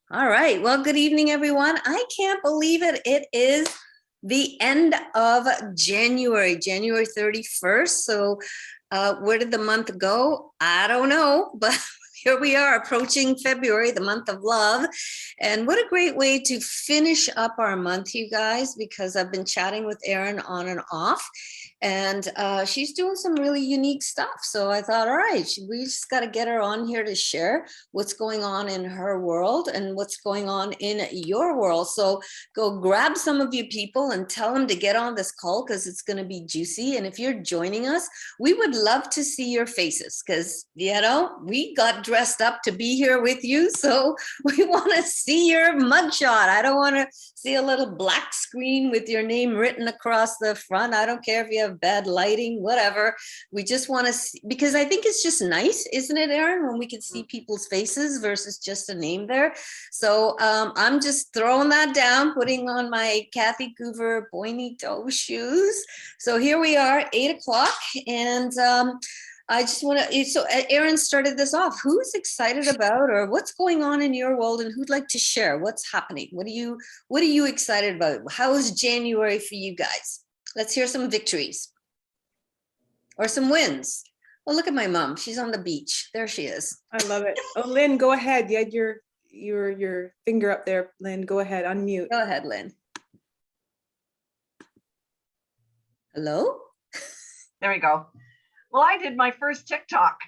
All right. Well, good evening, everyone. I can't believe it. It is the end of January, January 31st. So where did the month go? I don't know, but here we are approaching February, the month of love. And what a great way to finish up our month, you guys, because I've been chatting with Erin on and off. And she's doing some really unique stuff. So I thought, all right, we just got to get her on here to share what's going on in her world and what's going on in your world. So go grab some of you people and tell them to get on this call because it's going to be juicy. And if you're joining us, we would love to see your faces because, we got dressed up to be here with you. So we want to see your mugshot. I don't want to see a little black screen with your name written across the front. I don't care if you have bad lighting, whatever. We just want to see, because I think it's just nice, isn't it, Erin, when we can see people's faces versus just a name there. So I'm just throwing that down, putting on my Kathy Goover pointy toe shoes. So here we are, 8 o'clock, and I just want to, so Erin started this off. Who's excited about or what's going on in your world and who'd like to share what's happening? What are you excited about? How is January for you guys? Let's hear some victories or some wins. Oh, look at my mom. She's on the beach. There she is. I love it. Oh, Lynn, go ahead. You had your finger up there, Lynn. Go ahead, unmute. Go ahead, Lynn. Hello? There we go. Well, I did my first TikTok.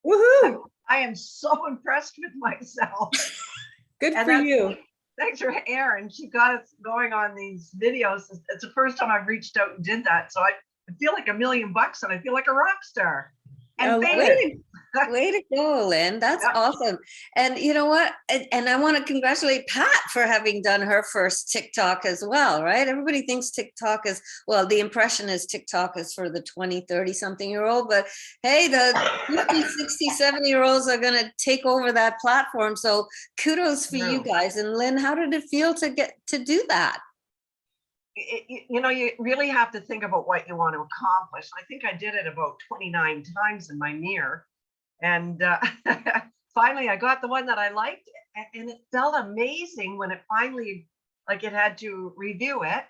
Woohoo! I am so impressed with myself. Good for you. Thanks for Erin. She got us going on these videos. It's the first time I've reached out and did that. So I feel like $1 million and I feel like a rock star. And way to go, Lynn. That's awesome. And you know what? And I want to congratulate Pat for having done her first TikTok as well, right? Everybody thinks TikTok is, well, the impression is TikTok is for the 20, 30 something year old, but hey, the 50, 60, 70-year-olds are going to take over that platform. So kudos for you guys. And Lynn, how did it feel to get to do that? You really have to think about what you want to accomplish. I think I did it about 29 times in my mirror. And finally, I got the one that I liked. And it felt amazing when it finally, like it had to review it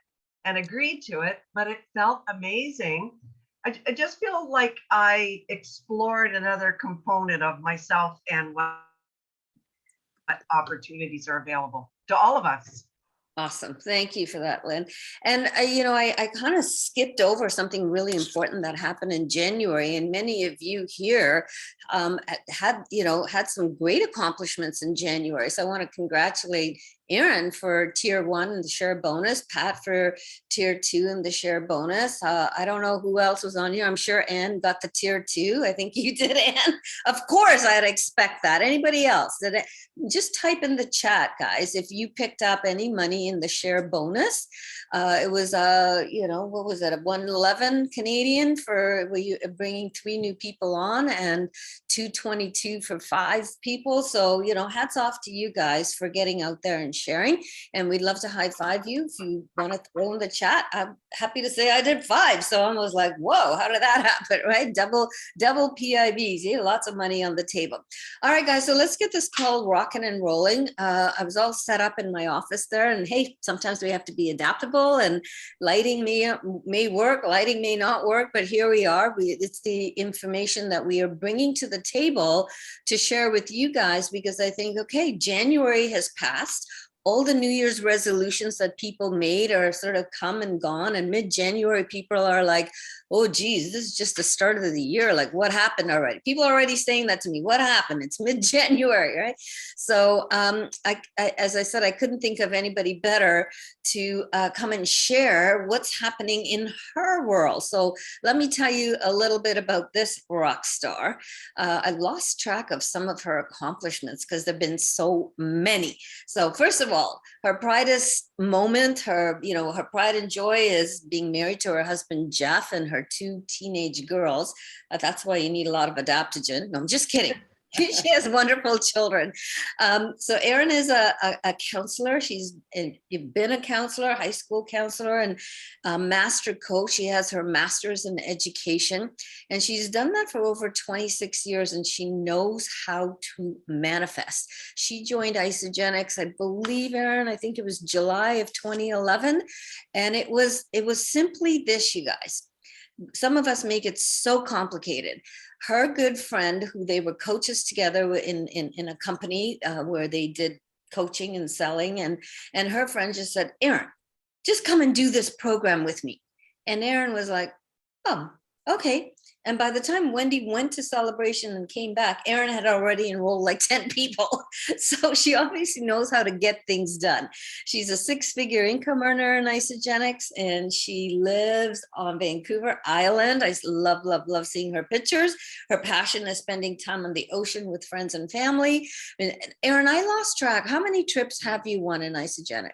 and agreed to it, but it felt amazing. I just feel like I explored another component of myself and what opportunities are available to all of us. Awesome. Thank you for that, Lynn. And, I kind of skipped over something really important that happened in January. And many of you here had some great accomplishments in January. So I want to congratulate Erin for tier 1 and the share bonus, Pat for tier 2 and the share bonus. I don't know who else was on here. I'm sure Ann got the tier 2. I think you did, Ann. Of course, I'd expect that. Anybody else? Just type in the chat, guys, if you picked up any money in the share bonus. It was, what was it, a 111 Canadian for bringing 3 new people on and 222 for 5 people. So, hats off to you guys for getting out there and sharing. And we'd love to high five you if you want to throw in the chat. I'm happy to say I did 5. So I was like, whoa, how did that happen, right? Double PIVs, lots of money on the table. All right, guys, so let's get this call rocking and rolling. I was all set up in my office there, and hey, sometimes we have to be adaptable, and lighting may work, lighting may not work, but here we are. It's the information that we are bringing to the table to share with you guys, because I think, okay, January has passed. All the New Year's resolutions that people made are sort of come and gone, and mid-January people are like, oh geez, this is just the start of the year. Like, what happened already? People are already saying that to me. What happened? It's mid-January, right? So as I said, I couldn't think of anybody better to come and share what's happening in her world. So let me tell you a little bit about this rock star. I lost track of some of her accomplishments because there've been so many. So first of all, her brightest moment, her pride and joy is being married to her husband, Jeff, and her 2 teenage girls. That's why you need a lot of adaptogen. No, I'm just kidding. She has wonderful children. So Erin is a counselor. She's been a counselor, high school counselor, and a master coach. She has her master's in education, and she's done that for over 26 years, and she knows how to manifest. She joined Isagenix, I believe, Erin, I think it was July of 2011. And it was simply this, you guys. Some of us make it so complicated. Her good friend, who they were coaches together in a company where they did coaching and selling, and her friend just said, Erin, just come and do this program with me. And Erin was like, oh, okay. And by the time Wendy went to Celebration and came back, Erin had already enrolled like 10 people. So she obviously knows how to get things done. She's a 6-figure income earner in Isagenix, and she lives on Vancouver Island. I love, love, love seeing her pictures. Her passion is spending time on the ocean with friends and family. And Erin, I lost track. How many trips have you won in Isagenix?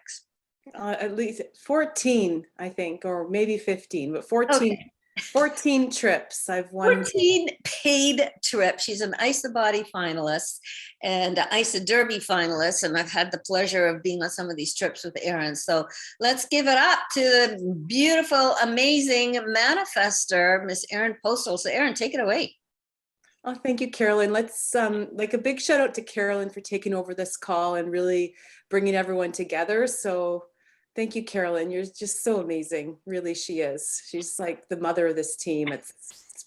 At least 14, I think, or maybe 15, but 14. Okay. 14 trips I've won. 14 paid trips. She's an ISA Body finalist and ISA Derby finalist. And I've had the pleasure of being on some of these trips with Erin. So let's give it up to the beautiful, amazing manifester, Miss Erin Postle. So Erin, take it away. Oh, thank you, Carolyn. Let's like a big shout out to Carolyn for taking over this call and really bringing everyone together. So thank you, Carolyn. You're just so amazing. Really, she is. She's like the mother of this team. It's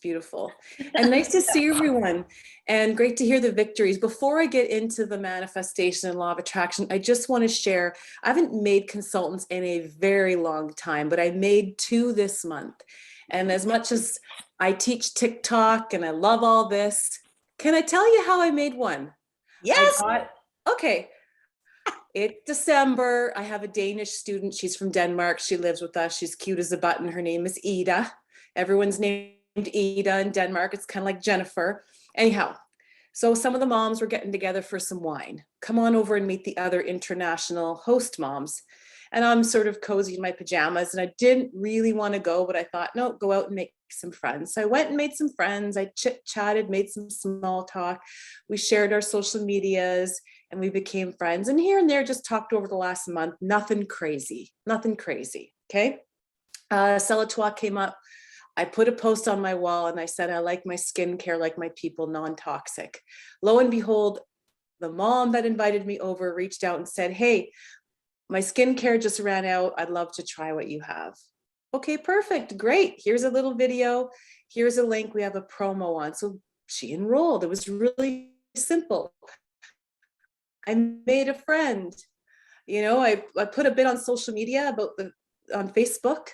beautiful. And nice to see everyone. And great to hear the victories. Before I get into the manifestation and law of attraction, I just want to share, I haven't made consultants in a very long time, but I made 2 this month. And as much as I teach TikTok and I love all this, can I tell you how I made one? Yes. Okay. It's December. I have a Danish student. She's from Denmark. She lives with us. She's cute as a button. Her name is Ida. Everyone's named Ida in Denmark. It's kind of like Jennifer. Anyhow, so some of the moms were getting together for some wine. Come on over and meet the other international host moms. And I'm sort of cozy in my pajamas, and I didn't really want to go, but I thought, no, go out and make some friends. So I went and made some friends. I chit-chatted, made some small talk. We shared our social medias, and we became friends. And here and there, just talked over the last month. Nothing crazy, okay? Celatois came up. I put a post on my wall, and I said, I like my skincare like my people, non-toxic. Lo and behold, the mom that invited me over reached out and said, hey, my skincare just ran out. I'd love to try what you have. Okay, perfect, great. Here's a little video. Here's a link. We have a promo on. So she enrolled. It was really simple. I made a friend. You know, I put a bit on social media about on Facebook,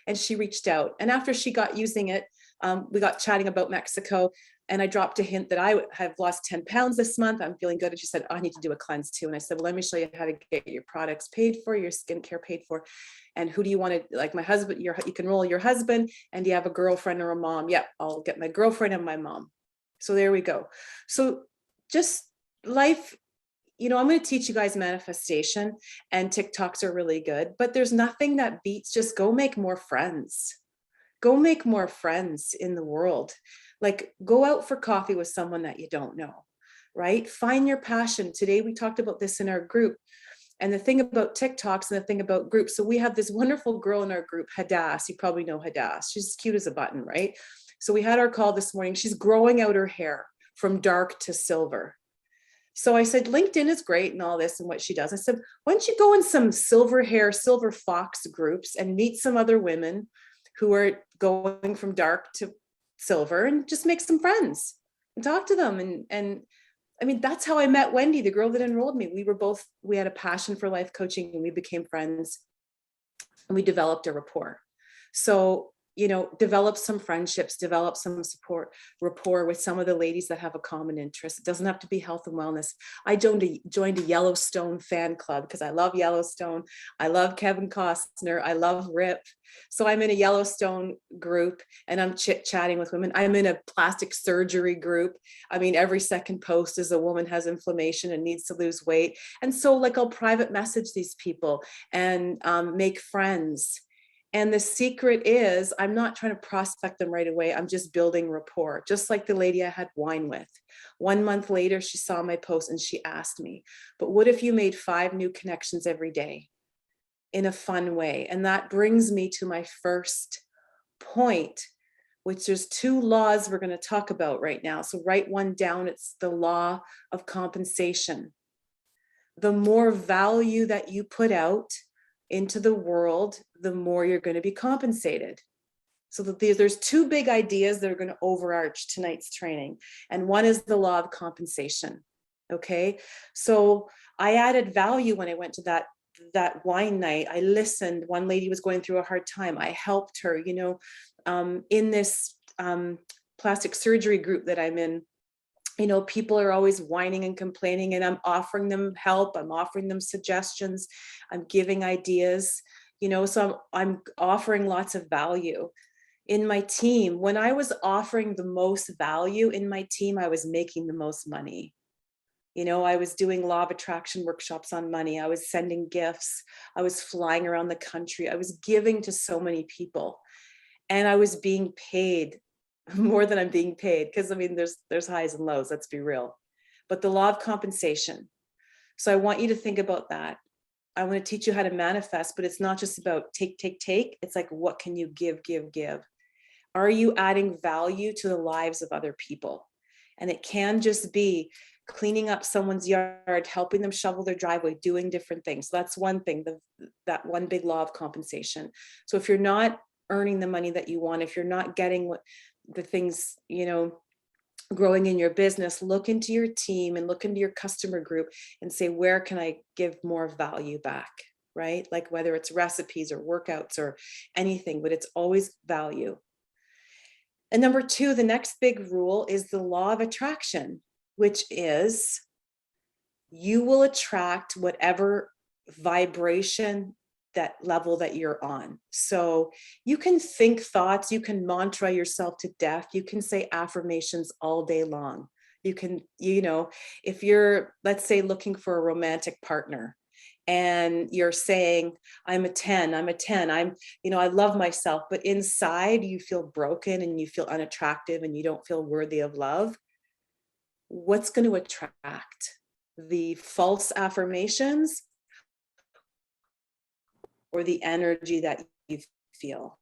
and she reached out. And after she got using it, we got chatting about Mexico. And I dropped a hint that I have lost 10 pounds this month. I'm feeling good. And she said, oh, I need to do a cleanse too. And I said, well, let me show you how to get your products paid for, your skincare paid for. And who do you want to, like my husband, you can roll your husband, and do you have a girlfriend or a mom? Yep, I'll get my girlfriend and my mom. So there we go. So just life, you know, I'm going to teach you guys manifestation, and TikToks are really good, but there's nothing that beats just go make more friends. Go make more friends in the world. Like go out for coffee with someone that you don't know, right? Find your passion. Today we talked about this in our group. And the thing about TikToks and the thing about groups, so we have this wonderful girl in our group, Hadass. You probably know Hadass. She's cute as a button, right? So we had our call this morning. She's growing out her hair from dark to silver. So I said, LinkedIn is great and all this and what she does. I said, why don't you go in some silver hair, silver fox groups and meet some other women who are going from dark to silver and just make some friends and talk to them. And I mean, that's how I met Wendy, the girl that enrolled me. We had a passion for life coaching, and we became friends, and we developed a rapport. So, you know, develop some friendships, develop some rapport with some of the ladies that have a common interest. It doesn't have to be health and wellness. I joined a Yellowstone fan club because I love Yellowstone. I love Kevin Costner. I love Rip. So I'm in a Yellowstone group, and I'm chit-chatting with women. I'm in a plastic surgery group. I mean, every second post is a woman has inflammation and needs to lose weight. And so like I'll private message these people and make friends. And the secret is, I'm not trying to prospect them right away. I'm just building rapport, just like the lady I had wine with. 1 month later, she saw my post and she asked me, but what if you made 5 new connections every day in a fun way? And that brings me to my first point, which there's 2 laws we're going to talk about right now. So write one down. It's the law of compensation. The more value that you put out into the world, the more you're going to be compensated. So that there's 2 big ideas that are going to overarch tonight's training. And one is the law of compensation. Okay. So I added value when I went to that wine night. I listened. One lady was going through a hard time. I helped her, in this plastic surgery group that I'm in. People are always whining and complaining, and I'm offering them help. I'm offering them suggestions. I'm giving ideas, so I'm offering lots of value. In my team, when I was offering the most value in my team, I was making the most money. I was doing law of attraction workshops on money. I was sending gifts. I was flying around the country. I was giving to so many people, and I was being paid more than I'm being paid, because there's highs and lows, let's be real. But the law of compensation. So I want you to think about that. I want to teach you how to manifest, but it's not just about take. It's like, what can you give? Are you adding value to the lives of other people? And it can just be cleaning up someone's yard, helping them shovel their driveway, doing different things. So that's one thing, that one big law of compensation. So if you're not earning the money that you want, if you're not getting the things, growing in your business, look into your team and look into your customer group and say, where can I give more value back, right? Like whether it's recipes or workouts or anything, but it's always value. And number 2, the next big rule is the law of attraction, which is you will attract whatever vibration, that level that you're on. So you can think thoughts, you can mantra yourself to death, you can say affirmations all day long. You can, if you're, let's say, looking for a romantic partner and you're saying, I'm a 10, I love myself, but inside you feel broken and you feel unattractive and you don't feel worthy of love. What's going to attract? The false affirmations or the energy that you feel?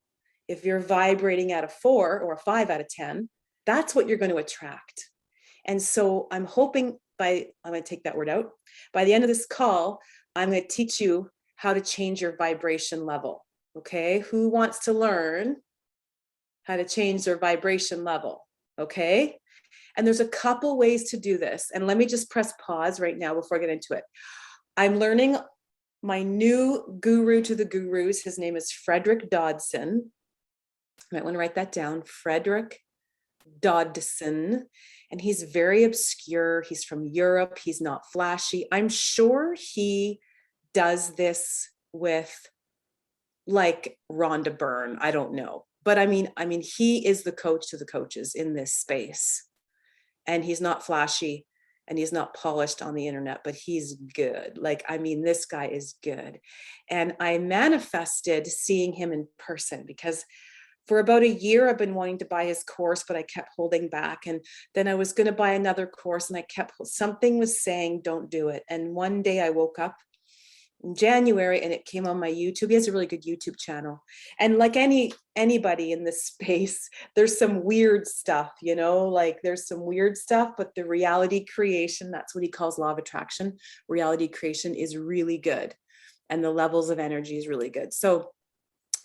If you're vibrating at a 4 or a 5 out of 10, that's what you're going to attract. And so I'm hoping I'm going to take that word out. By the end of this call, I'm going to teach you how to change your vibration level. Okay. Who wants to learn how to change their vibration level? Okay. And there's a couple ways to do this. And let me just press pause right now before I get into it. I'm learning my new guru to the gurus. His name is Frederick Dodson. I might want to write that down. Frederick Dodson. And he's very obscure. He's from Europe. He's not flashy. I'm sure he does this with like Rhonda Byrne. I don't know. But I mean, he is the coach to the coaches in this space. And he's not flashy. And he's not polished on the internet, but he's good. This guy is good. And I manifested seeing him in person because for about a year, I've been wanting to buy his course, but I kept holding back. And then I was going to buy another course and something was saying, don't do it. And one day I woke up in January and it came on my YouTube. He has a really good YouTube channel. And like anybody in this space, there's some weird stuff, there's some weird stuff, but the reality creation, that's what he calls law of attraction. Reality creation is really good. And the levels of energy is really good. So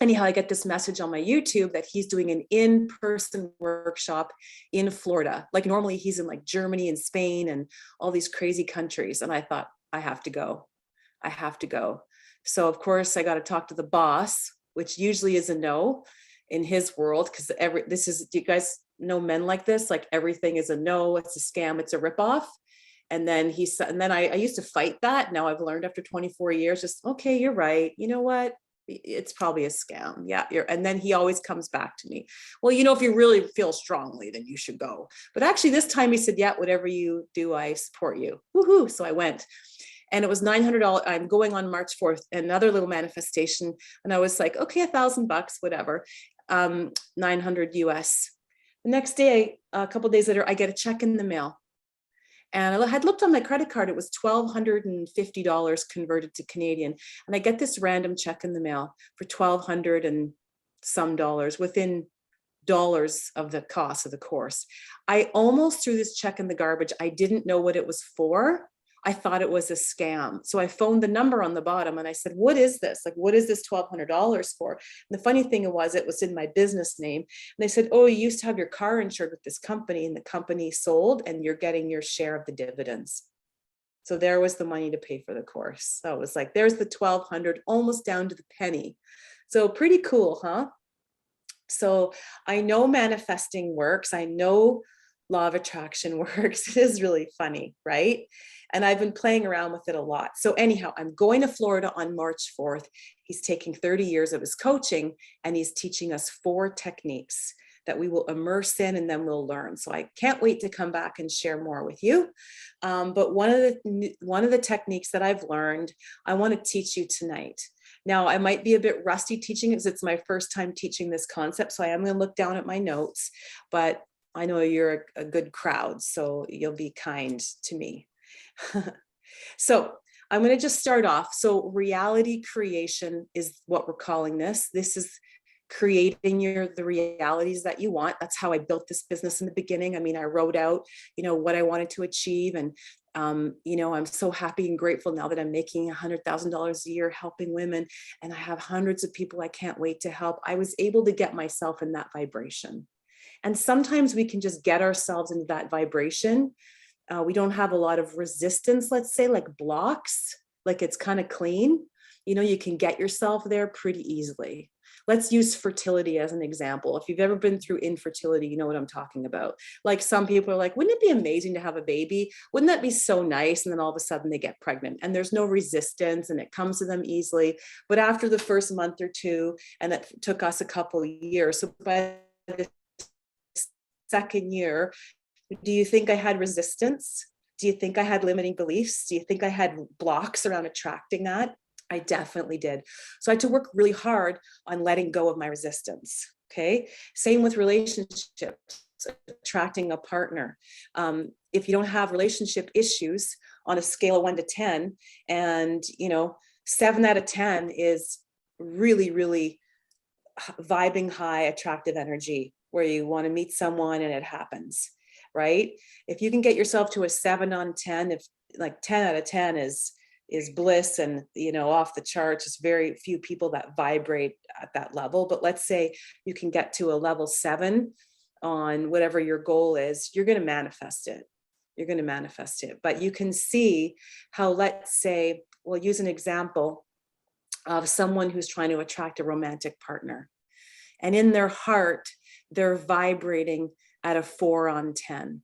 anyhow, I get this message on my YouTube that he's doing an in-person workshop in Florida. Like normally he's in like Germany and Spain and all these crazy countries. And I thought, I have to go. So of course I got to talk to the boss, which usually is a no in his world. Cause do you guys know men like this? Like everything is a no, it's a scam, it's a ripoff. And then I used to fight that. Now I've learned after 24 years, just, okay, you're right. You know what? It's probably a scam. Yeah. And then he always comes back to me. Well, if you really feel strongly, then you should go. But actually this time he said, yeah, whatever you do, I support you. Woohoo. So I went. And it was $900. I'm going on March 4th, another little manifestation. And I was like, okay, $1,000, whatever, 900 US. The next day, a couple of days later, I get a check in the mail. And I had looked on my credit card, it was $1,250 converted to Canadian. And I get this random check in the mail for $1,200 and some dollars, within dollars of the cost of the course. I almost threw this check in the garbage. I didn't know what it was for. I thought it was a scam. So I phoned the number on the bottom and I said, what is this? Like, what is this $1,200 for? And the funny thing was, it was in my business name. And they said, oh, you used to have your car insured with this company and the company sold and you're getting your share of the dividends. So there was the money to pay for the course. So it was like, there's the $1,200, almost down to the penny. So pretty cool, huh? So I know manifesting works. I know law of attraction works. It is really funny, right? And I've been playing around with it a lot. So anyhow, I'm going to Florida on March 4th. He's taking 30 years of his coaching and he's teaching us 4 techniques that we will immerse in and then we'll learn. So I can't wait to come back and share more with you. But one of the techniques that I've learned, I want to teach you tonight. Now, I might be a bit rusty teaching because it's my first time teaching this concept. So I am going to look down at my notes, but I know you're a good crowd, so you'll be kind to me. So I'm going to just start off. So reality creation is what we're calling this. This is creating the realities that you want. That's how I built this business in the beginning. I mean, I wrote out, what I wanted to achieve. And, I'm so happy and grateful now that I'm making $100,000 a year helping women. And I have hundreds of people I can't wait to help. I was able to get myself in that vibration. And sometimes we can just get ourselves into that vibration. We don't have a lot of resistance, let's say, like blocks, like it's kind of clean. You can get yourself there pretty easily. Let's use fertility as an example. If you've ever been through infertility, you know what I'm talking about. Like some people are like, wouldn't it be amazing to have a baby? Wouldn't that be so nice? And then all of a sudden they get pregnant and there's no resistance and it comes to them easily. But after the first month or two, and it took us a couple of years. So by the second year, do you think I had resistance? Do you think I had limiting beliefs? Do you think I had blocks around attracting that? I definitely did. So I had to work really hard on letting go of my resistance. Okay. Same with relationships, attracting a partner. If you don't have relationship issues on a scale of 1 to 10, and 7 out of 10 is really, really vibing high, attractive energy where you want to meet someone and it happens, right? If you can get yourself to a 7 on 10, if like 10 out of 10 is bliss and, off the charts, it's very few people that vibrate at that level. But let's say you can get to a level 7 on whatever your goal is, you're going to manifest it. You're going to manifest it. But you can see how, let's say, we'll use an example of someone who's trying to attract a romantic partner. And in their heart, they're vibrating at a 4 on 10.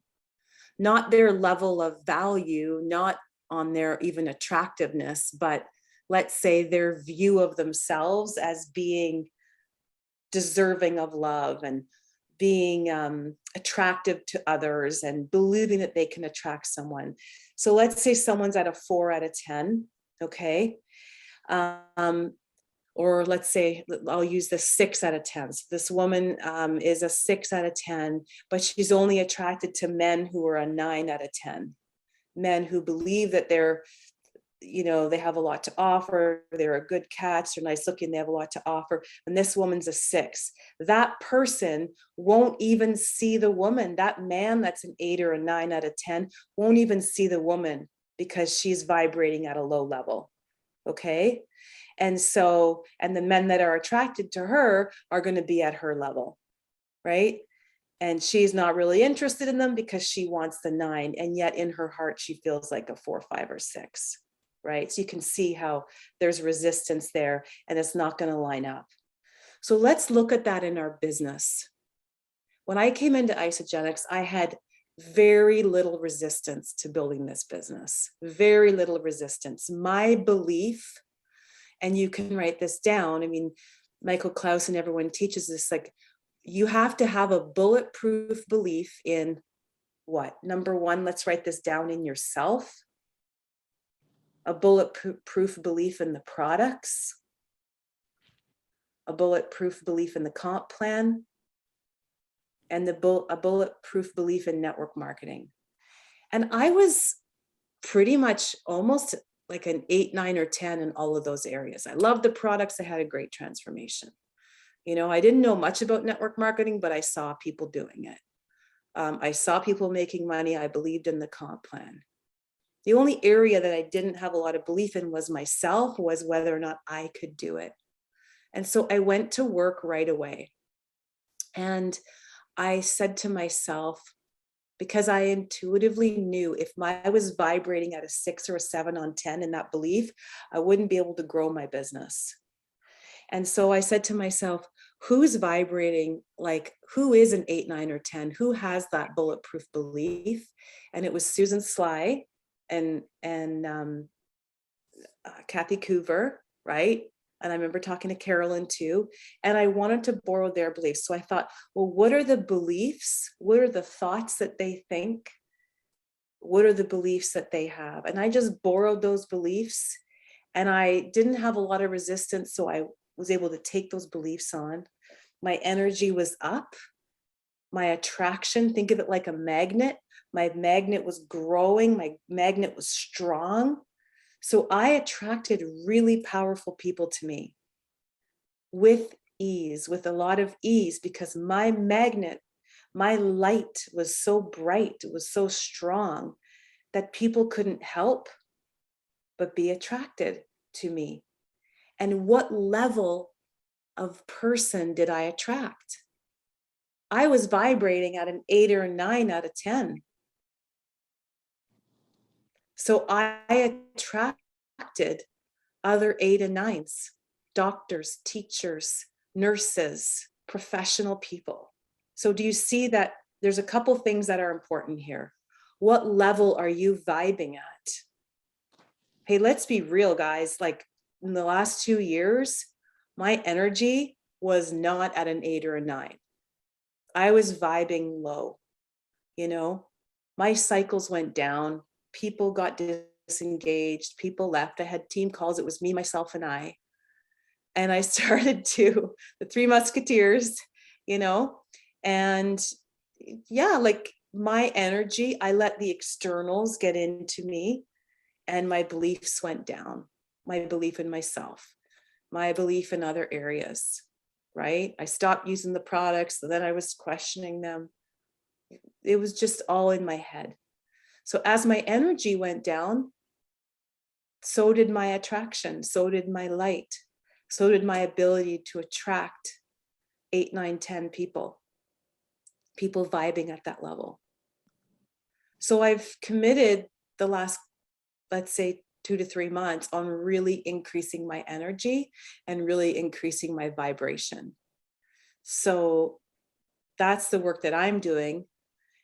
Not their level of value, not on their even attractiveness, but let's say their view of themselves as being deserving of love and being attractive to others and believing that they can attract someone. So let's say someone's at a 4 out of 10, okay? Or let's say, I'll use the 6 out of 10. So this woman is a 6 out of 10, but she's only attracted to men who are a 9 out of 10. Men who believe that they're, they have a lot to offer, they're a good catch, they're nice looking, they have a lot to offer. And this woman's a 6. That person won't even see the woman. That man that's an 8 or a 9 out of 10 won't even see the woman because she's vibrating at a low level. Okay. And so, and the men that are attracted to her are going to be at her level, right? And she's not really interested in them because she wants the 9. And yet in her heart, she feels like a 4, 5, or 6, right? So you can see how there's resistance there and it's not going to line up. So let's look at that in our business. When I came into Isagenix, I had very little resistance to building this business, very little resistance. My belief, and you can write this down. I mean, Michael Klaus and everyone teaches this, like, you have to have a bulletproof belief in what? Number 1, let's write this down, in yourself. a bulletproof belief in the products, a bulletproof belief in the comp plan, and a bulletproof belief in network marketing. And I was pretty much almost like an 8, 9, or 10 in all of those areas. I loved the products. I had a great transformation. You know, I didn't know much about network marketing, but I saw people doing it. I saw people making money. I believed in the comp plan. The only area that I didn't have a lot of belief in was myself, was whether or not I could do it. And so I went to work right away. And I said to myself, because I intuitively knew if I was vibrating at a 6 or a 7 on 10 in that belief, I wouldn't be able to grow my business. And so I said to myself, who's vibrating, like who is an 8, 9, or 10? Who has that bulletproof belief? And it was Susan Sly and Kathy Coover, right? And I remember talking to Carolyn too, and I wanted to borrow their beliefs. So I thought, well, what are the beliefs? What are the thoughts that they think? What are the beliefs that they have? And I just borrowed those beliefs, and I didn't have a lot of resistance. So I was able to take those beliefs on. My energy was up. My attraction, think of it like a magnet. My magnet was growing. My magnet was strong. So I attracted really powerful people to me with ease, with a lot of ease, because my magnet, my light was so bright, it was so strong that people couldn't help but be attracted to me. And what level of person did I attract? I was vibrating at an 8 or a 9 out of 10. So I attracted other 8 and 9s, doctors, teachers, nurses, professional people. So do you see that there's a couple things that are important here? What level are you vibing at? Hey, let's be real, guys. Like in the last 2 years, my energy was not at an 8 or a 9. I was vibing low, you know, my cycles went down. People got disengaged, people left. I had team calls. It was me, myself, and I. And I started to the 3 Musketeers, you know, and yeah, like my energy, I let the externals get into me, and my beliefs went down. My belief in myself, my belief in other areas, right? I stopped using the products, so then I was questioning them. It was just all in my head. So as my energy went down, so did my attraction, so did my light, so did my ability to attract 8, 9, 10 people vibing at that level. So I've committed the last, let's say, 2 to 3 months on really increasing my energy and really increasing my vibration. So that's the work that I'm doing.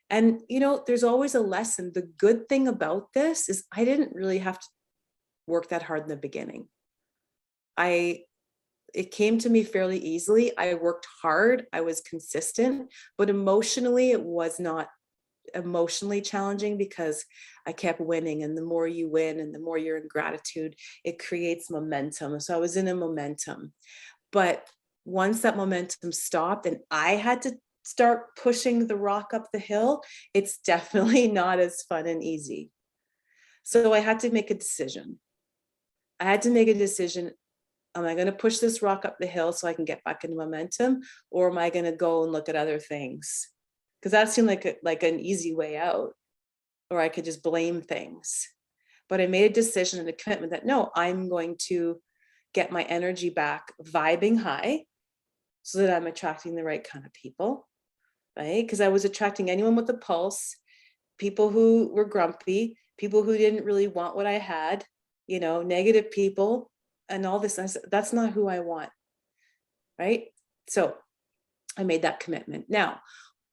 And, you know, there's always a lesson. The good thing about this is I didn't really have to work that hard in the beginning. It came to me fairly easily. I worked hard. I was consistent, but emotionally, it was not emotionally challenging because I kept winning. And the more you win and the more you're in gratitude, it creates momentum. So I was in a momentum. But once that momentum stopped and I had to start pushing the rock up the hill, it's definitely not as fun and easy. So I had to make a decision. Am I going to push this rock up the hill so I can get back into momentum? Or am I going to go and look at other things? Because that seemed like an easy way out. Or I could just blame things. But I made a decision and a commitment that no, I'm going to get my energy back vibing high so that I'm attracting the right kind of people, right? Because I was attracting anyone with a pulse, people who were grumpy, people who didn't really want what I had, you know, negative people and all this. That's not who I want, right? So I made that commitment. Now,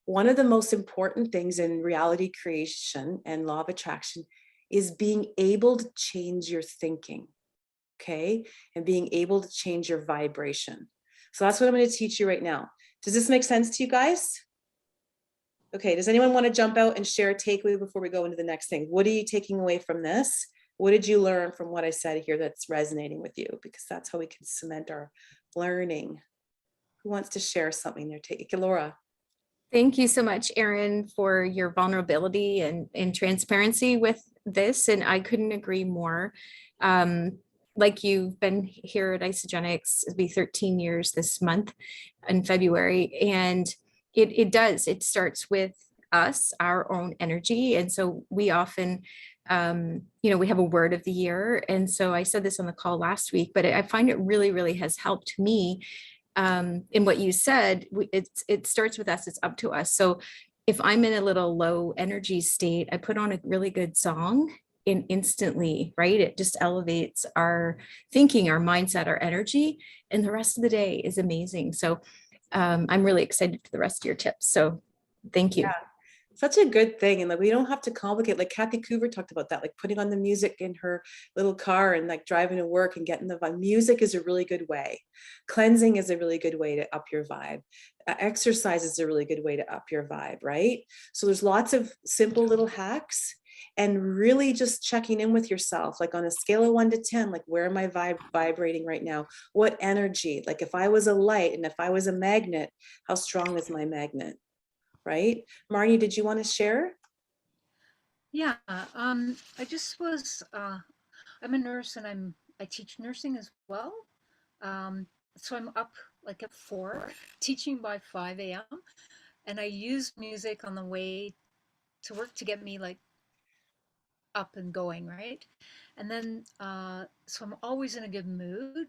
one of the most important things in reality creation and law of attraction is being able to change your thinking, okay? And being able to change your vibration. So that's what I'm going to teach you right now. Does this make sense to you guys? Okay, does anyone want to jump out and share a takeaway before we go into the next thing? What are you taking away from this What did you learn from what I said here that's resonating with you? Because that's how we can cement our learning. Who wants to share something there? Take it, Laura. Thank you so much, Erin, for your vulnerability and transparency with this. And I couldn't agree more. Like you've been here at Isagenix, it'll be 13 years this month in February. And it starts with us, our own energy. And so we often, we have a word of the year. And so I said this on the call last week, but I find it really, really has helped me. In what you said, it starts with us, it's up to us. So if I'm in a little low energy state, I put on a really good song and instantly, right? It just elevates our thinking, our mindset, our energy, and the rest of the day is amazing. So I'm really excited for the rest of your tips. So thank you. Yeah. Such a good thing. And like, we don't have to complicate, like Kathy Coover talked about that, like putting on the music in her little car and like driving to work and getting the vibe. Music is a really good way. Cleansing is a really good way to up your vibe. Exercise is a really good way to up your vibe, right? So there's lots of simple little hacks, and really just checking in with yourself, like on a scale of 1 to 10, like where am I vibrating right now? What energy? Like if I was a light and if I was a magnet, how strong is my magnet? Right? Marnie, did you want to share? Yeah, I just was, I'm a nurse and I teach nursing as well. So I'm up like at 4, teaching by 5 a.m. And I use music on the way to work to get me like up and going, right? And then, so I'm always in a good mood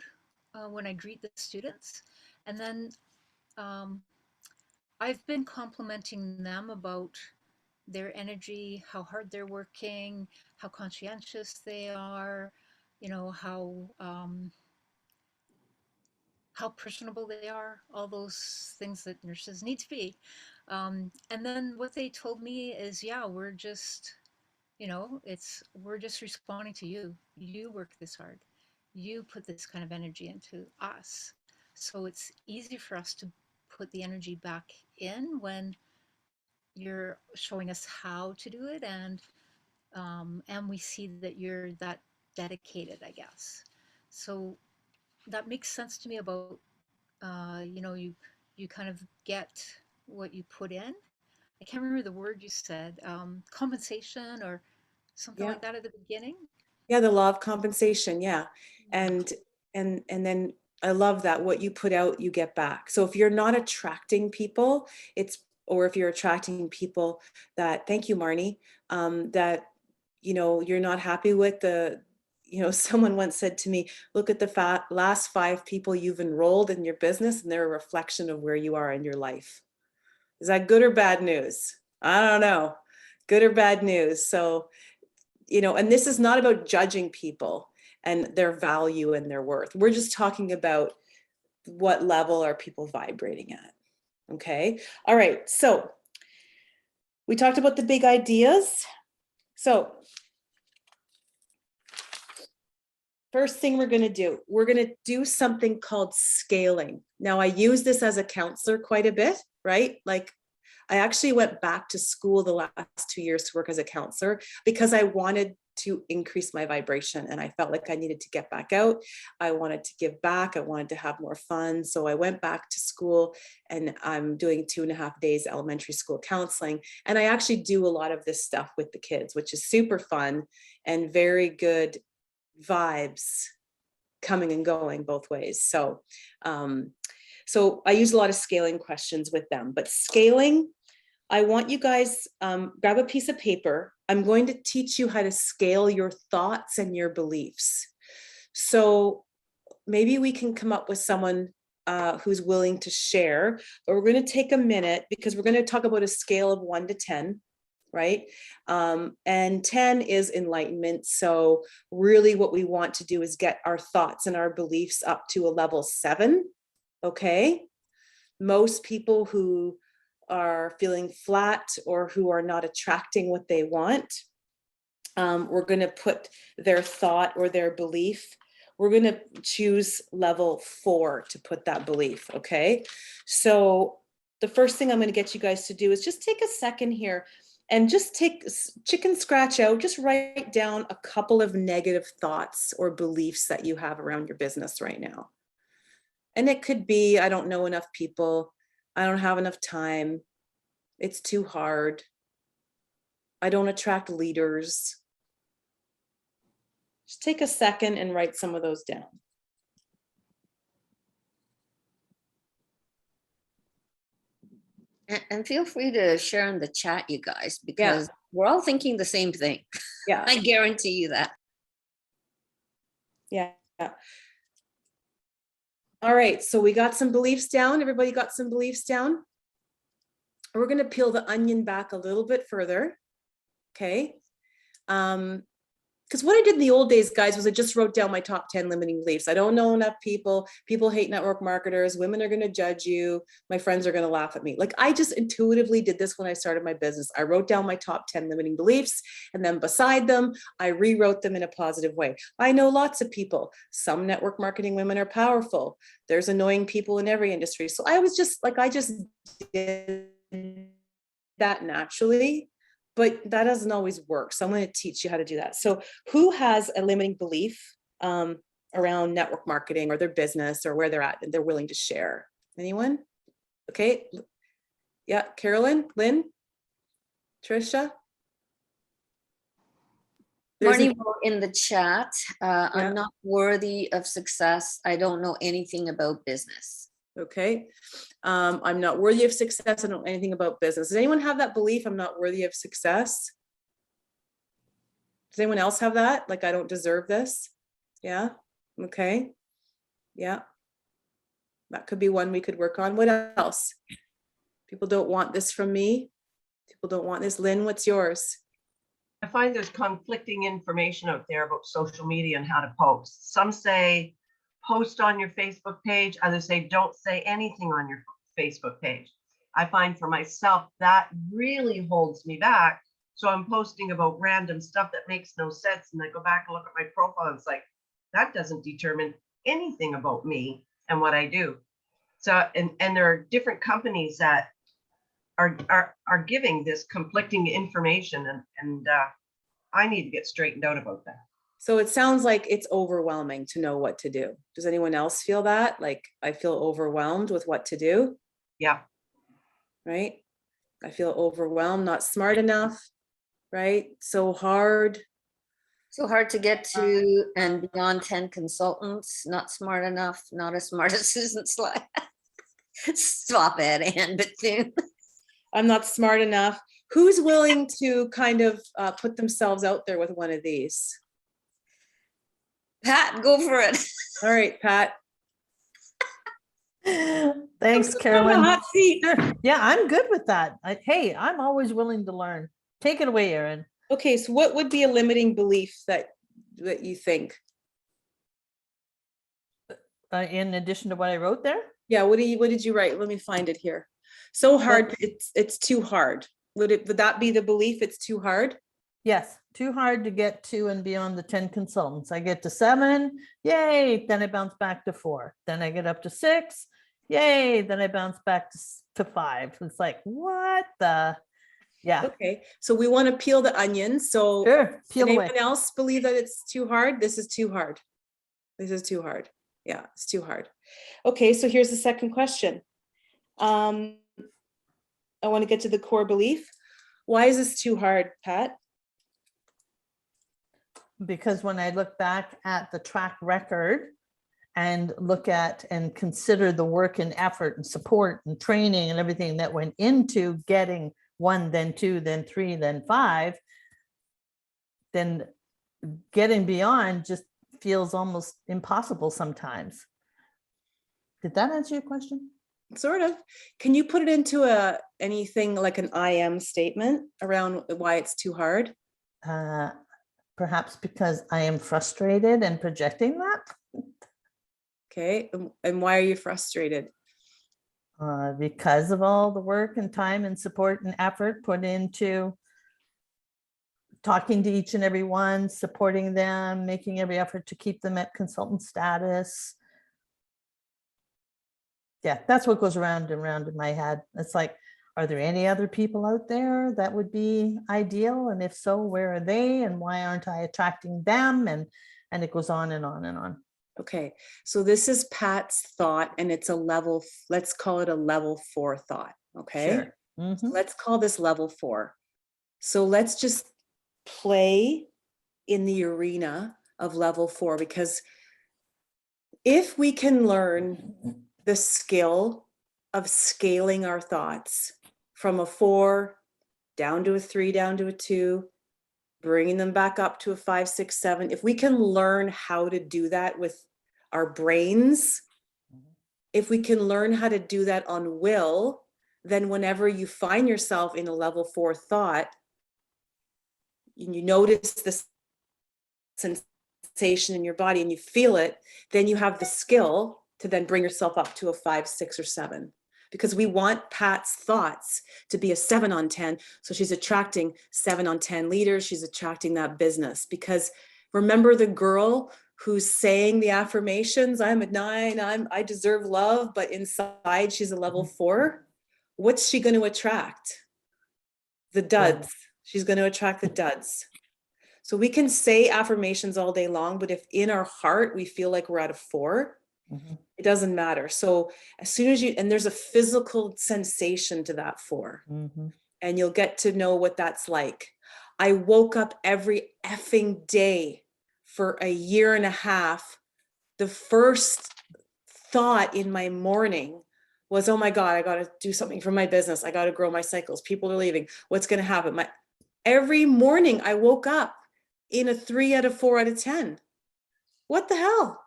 when I greet the students. And then I've been complimenting them about their energy, how hard they're working, how conscientious they are, how personable they are, all those things that nurses need to be. And then what they told me is, yeah, we're just responding to you. You work this hard. You put this kind of energy into us. So it's easy for us to put the energy back in when you're showing us how to do it, and we see that you're that dedicated, I guess. So that makes sense to me about you kind of get what you put in. I can't remember the word you said, compensation or something Yeah. like that at the beginning. Yeah, the law of compensation. Yeah. And then I love that what you put out, you get back. So if you're not attracting people, or if you're attracting people that, thank you, Marnie, that, you're not happy with someone once said to me, look at the last 5 people you've enrolled in your business, and they're a reflection of where you are in your life. Is that good or bad news? I don't know. Good or bad news. So, and this is not about judging people and their value and their worth. We're just talking about what level are people vibrating at. Okay. All right. So we talked about the big ideas. So first thing we're going to do something called scaling. Now, I use this as a counselor quite a bit, right? Like I actually went back to school the last 2 years to work as a counselor because I wanted to increase my vibration and I felt like I needed to get back out. I wanted to give back. I wanted to have more fun. So I went back to school and I'm doing 2.5 days elementary school counseling. And I actually do a lot of this stuff with the kids, which is super fun and very good vibes coming and going both ways. So I use a lot of scaling questions with them, but scaling, I want you guys, grab a piece of paper. I'm going to teach you how to scale your thoughts and your beliefs. So maybe we can come up with someone who's willing to share, but we're going to take a minute because we're going to talk about a scale of 1 to 10, right? And 10 is enlightenment. So really what we want to do is get our thoughts and our beliefs up to a level 7, okay? Most people who are feeling flat or who are not attracting what they want, we're going to put their thought or their belief, we're going to choose level 4 to put that belief, okay? So the first thing I'm going to get you guys to do is just take a second here And just take chicken scratch out, just write down a couple of negative thoughts or beliefs that you have around your business right now. And it could be, I don't know enough people. I don't have enough time. It's too hard. I don't attract leaders. Just take a second and write some of those down. And feel free to share in the chat, you guys, because we're all thinking the same thing. Yeah. I guarantee you that. Yeah. All right, so we got some beliefs down. Everybody got some beliefs down? We're going to peel the onion back a little bit further. Okay. Because what I did in the old days, guys, was I just wrote down my top 10 limiting beliefs. I don't know enough people. People hate network marketers. Women are going to judge you. My friends are going to laugh at me. Like, I just intuitively did this when I started my business. I wrote down my top 10 limiting beliefs, and then beside them, I rewrote them in a positive way. I know lots of people. Some network marketing women are powerful. There's annoying people in every industry. So I was just like, I just did that naturally. But that doesn't always work. So I'm going to teach you how to do that. So who has a limiting belief around network marketing or their business or where they're at and they're willing to share? Anyone? Okay. Yeah. Carolyn, Lynn, Trisha. Marnie wrote in the chat, I'm not worthy of success. I don't know anything about business. Okay. I'm not worthy of success. I don't know anything about business. Does anyone have that belief? I'm not worthy of success. Does anyone else have that? Like, I don't deserve this. Yeah. Okay. Yeah. That could be one we could work on. What else? People don't want this from me. People don't want this. Lynn, what's yours? I find there's conflicting information out there about social media and how to post. Some say post on your Facebook page. Others say don't say anything on your Facebook page. I find for myself that really holds me back. So I'm posting about random stuff that makes no sense. And I go back and look at my profile and it's like, that doesn't determine anything about me and what I do. So, and there are different companies that are giving this conflicting information, and I need to get straightened out about that. So it sounds like it's overwhelming to know what to do. Does anyone else feel that? Like, I feel overwhelmed with what to do. Yeah. Right. I feel overwhelmed, not smart enough. Right. So hard. So hard to get to and beyond 10 consultants, not smart enough, not as smart as Susan Sly. Stop it, Anne Bethune. I'm not smart enough. Who's willing to kind of put themselves out there with one of these? Pat, go for it. All right, Pat. Thanks, Carolyn. Hot seat. Sure. Yeah, I'm good with that. Hey, I'm always willing to learn. Take it away, Erin. Okay, so what would be a limiting belief that you think? In addition to what I wrote there? Yeah, what did you write? Let me find it here. So hard, it's too hard. Would that be the belief? It's too hard? Yes, too hard to get to and beyond the 10 consultants. I get to 7, yay, then I bounce back to 4. Then I get up to 6, yay, then I bounce back to 5. It's like, what the? Yeah. Okay, so we want to peel the onion. So Sure, peel away. anyone else believe that it's too hard? This is too hard. This is too hard. Yeah, it's too hard. Okay, so here's the second question. I want to get to the core belief. Why is this too hard, Pat? Because when I look back at the track record and look at and consider the work and effort and support and training and everything that went into getting 1, then 2, then 3, then 5, then getting beyond just feels almost impossible sometimes. Did that answer your question? Sort of. Can you put it into anything like an I am statement around why it's too hard? Perhaps because I am frustrated and projecting that. Okay, and why are you frustrated? Because of all the work and time and support and effort put into talking to each and every one, supporting them, making every effort to keep them at consultant status. Yeah, that's what goes around and around in my head. It's like, Are there any other people out there that would be ideal? And if so, where are they and why aren't I attracting them? And it goes on and on and on. Okay, so this is Pat's thought, and it's a level, let's call it a level 4 thought. Okay, Sure. Mhm. let's call this level 4. So let's just play in the arena of level 4, because if we can learn the skill of scaling our thoughts from a 4 down to a 3, down to a 2, bringing them back up to a 5, 6, 7, if we can learn how to do that with our brains, if we can learn how to do that on will, then whenever you find yourself in a level 4 thought, and you notice the sensation in your body and you feel it, then you have the skill to then bring yourself up to a 5, 6, or 7. Because we want Pat's thoughts to be a 7 on 10. So she's attracting 7 on 10 leaders. She's attracting that business. Because remember the girl who's saying the affirmations, I'm a 9, I deserve love, but inside she's a level 4. What's she going to attract? The duds. She's going to attract the duds. So we can say affirmations all day long, but if in our heart we feel like we're at a 4, it doesn't matter. So as soon as you, and there's a physical sensation to that 4, and you'll get to know what that's like. I woke up every effing day for a year and a half. The first thought in my morning was, oh my God, I got to do something for my business. I got to grow my cycles. People are leaving. What's going to happen? Every morning I woke up in a 3 out of 4 out of 10. What the hell?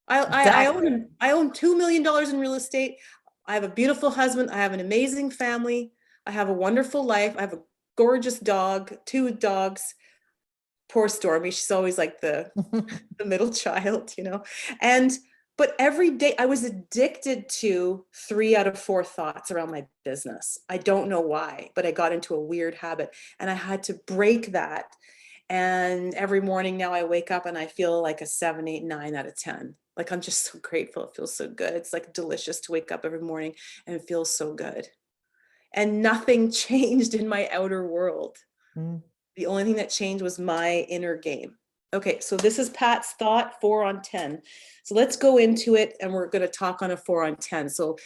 I own $2 million in real estate. I have a beautiful husband. I have an amazing family. I have a wonderful life. I have a gorgeous dog, 2 dogs. Poor Stormy. She's always like the middle child, you know? But every day I was addicted to 3 out of 4 thoughts around my business. I don't know why, but I got into a weird habit and I had to break that. And every morning now I wake up and I feel like a 7, 8, 9 out of 10. Like I'm just so grateful. It feels so good. It's like delicious to wake up every morning and it feels so good. And nothing changed in my outer world. The only thing that changed was my inner game. Okay, so this is Pat's thought, 4 on 10. So let's go into it and we're going to talk on a 4 on 10. So,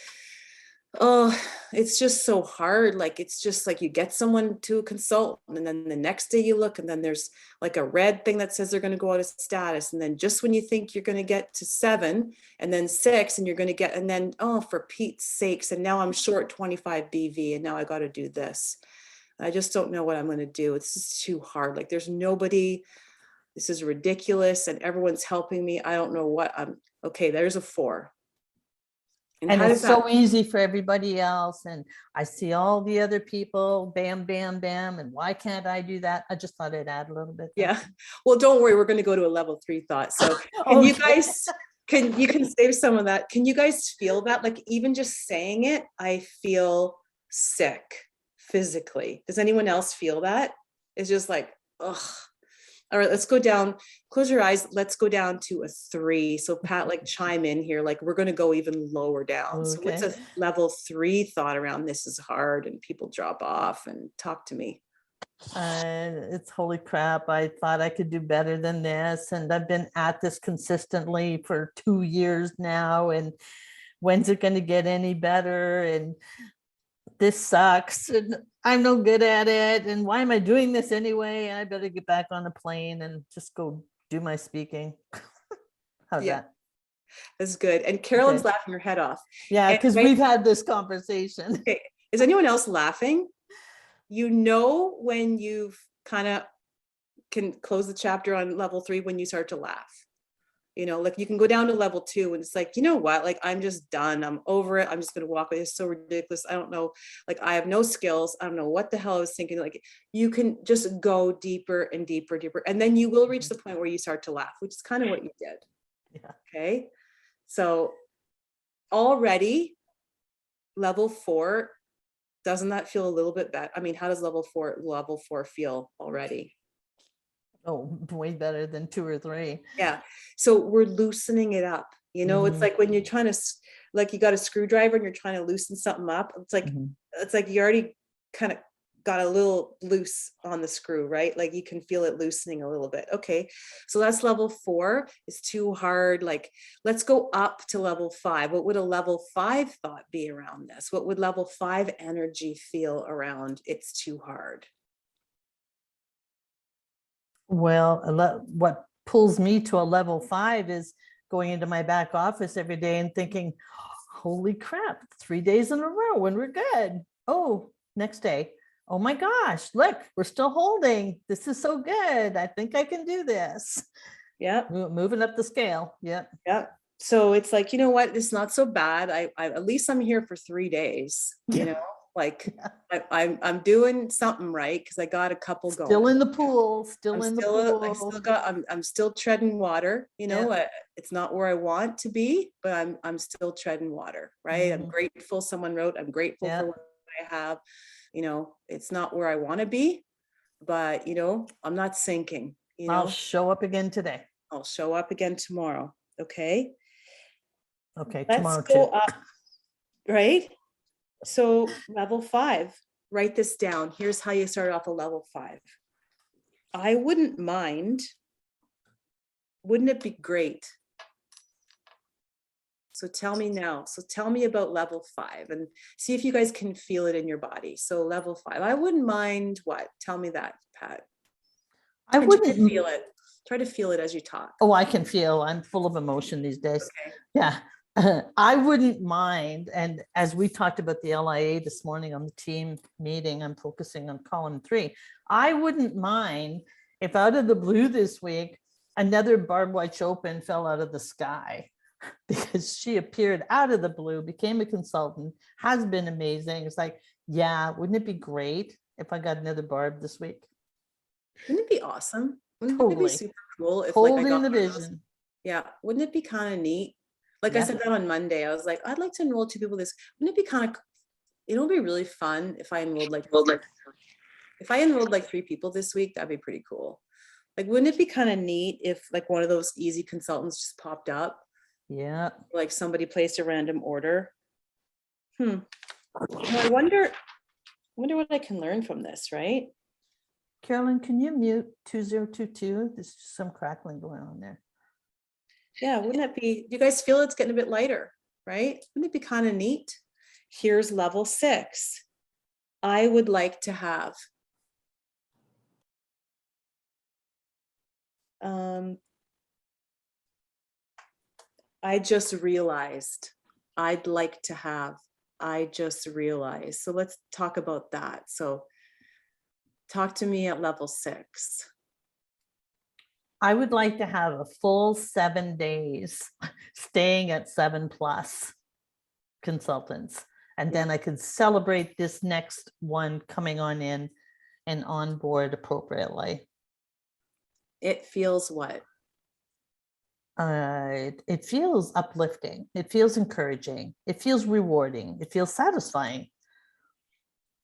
it's just so hard. Like, it's just like you get someone to consult and then the next day you look and then there's like a red thing that says they're going to go out of status. And then just when you think you're going to get to 7 and then 6 and you're going to get, and then, oh, for Pete's sakes. And now I'm short 25 BV and now I got to do this. I just don't know what I'm going to do. It's just too hard. Like there's nobody, this is ridiculous and everyone's helping me. I don't know what okay, there's a 4. And it's so easy for everybody else. And I see all the other people, bam, bam, bam. And why can't I do that? I just thought I'd add a little bit. Yeah. Well, don't worry. We're going to go to a level 3 thought. So can you guys, you can save some of that. Can you guys feel that? Like even just saying it, I feel sick physically. Does anyone else feel that? It's just like, ugh. All right, let's go down. Close your eyes. Let's go down to a 3. So Pat, like chime in here. Like we're going to go even lower down. Okay. So what's a level 3 thought around this is hard and people drop off and talk to me. It's holy crap. I thought I could do better than this. And I've been at this consistently for 2 years now. And when's it going to get any better? And this sucks and I'm no good at it. And why am I doing this anyway? And I better get back on the plane and just go do my speaking. How's that? That's good. And Carolyn's laughing her head off. Yeah, because we've had this conversation. Okay. Is anyone else laughing? You know, when you've kind of can close the chapter on level 3 when you start to laugh. You know, like you can go down to level 2 and it's like, you know what, like, I'm just done. I'm over it. I'm just going to walk away. It's so ridiculous. I don't know. Like, I have no skills. I don't know what the hell I was thinking. Like, you can just go deeper and deeper, deeper. And then you will reach the point where you start to laugh, which is kind of what you did. Yeah. Okay. So already level 4, doesn't that feel a little bit better? I mean, how does level 4 feel already? Oh, way better than 2 or 3. Yeah. So we're loosening it up. You know, it's like when you're trying to, like, you got a screwdriver and you're trying to loosen something up. It's like, it's like you already kind of got a little loose on the screw, right? Like you can feel it loosening a little bit. Okay, so that's level 4 is too hard. Like, let's go up to level 5. What would a level 5 thought be around this? What would level 5 energy feel around it's too hard? Well, what pulls me to a level 5 is going into my back office every day and thinking, holy crap, 3 days in a row and we're good. Oh, next day. Oh my gosh, look, we're still holding. This is so good. I think I can do this. Yeah. Moving up the scale. Yeah. Yeah. So it's like, you know what? It's not so bad. I at least I'm here for 3 days, you know, like I'm doing something right because I got a couple going. Still in the pool, still in the pool. I'm still treading water, you know. It's not where I want to be, but I'm still treading water, right? I'm grateful. Someone wrote, I'm grateful for what I have. You know, it's not where I want to be, but you know, I'm not sinking. You know, I'll show up again today. I'll show up again tomorrow. Okay. Okay, Let's tomorrow go too. up, right? So level 5, write this down. Here's how you start off a level 5. I wouldn't mind. Wouldn't it be great? So tell me now. So tell me about level 5 and see if you guys can feel it in your body. So level 5, I wouldn't mind what? Tell me that, Pat. I wouldn't feel it. Try to feel it as you talk. Oh, I can feel. I'm full of emotion these days. Okay. Yeah. I wouldn't mind. And as we talked about the LIA this morning on the team meeting, I'm focusing on column 3. I wouldn't mind if out of the blue this week, another Barb White Chopin fell out of the sky because she appeared out of the blue, became a consultant, has been amazing. It's like, yeah, wouldn't it be great if I got another Barb this week? Wouldn't it be awesome? Wouldn't it Totally. be super cool if Holding like I got the one of those? vision. Yeah, wouldn't it be kind of neat? Like I Yeah. said that on Monday, I was like, I'd like to enroll 2 people this. Wouldn't it be kind of, it'll be really fun if I enrolled like 3 people this week, that'd be pretty cool. Like, wouldn't it be kind of neat if like one of those easy consultants just popped up? Yeah. Like somebody placed a random order. Well, I wonder what I can learn from this, right? Carolyn, can you mute 2022? There's just some crackling going on there. Yeah, wouldn't that be, do you guys feel it's getting a bit lighter, right? Wouldn't it be kind of neat? Here's level 6. I would like to have. I just realized. I'd like to have. I just realized. So let's talk about that. So talk to me at level 6. I would like to have a full 7 days staying at 7+ consultants. And then I could celebrate this next one coming on in and on board appropriately. It feels what? It feels uplifting. It feels encouraging. It feels rewarding. It feels satisfying.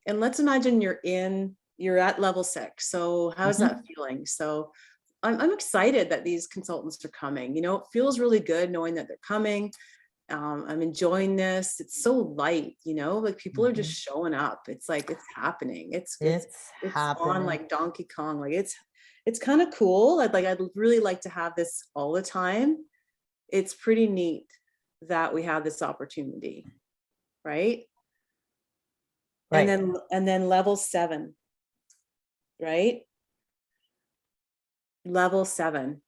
And let's imagine you're at level 6. So how's that feeling? So I'm excited that these consultants are coming. You know, it feels really good knowing that they're coming. I'm enjoying this. It's so light, you know, like people are just showing up. It's like, it's happening. It's happening. on like Donkey Kong. Like it's kind of cool. I'd really like to have this all the time. It's pretty neat that we have this opportunity, right? Right. And then level 7, right? Level 7.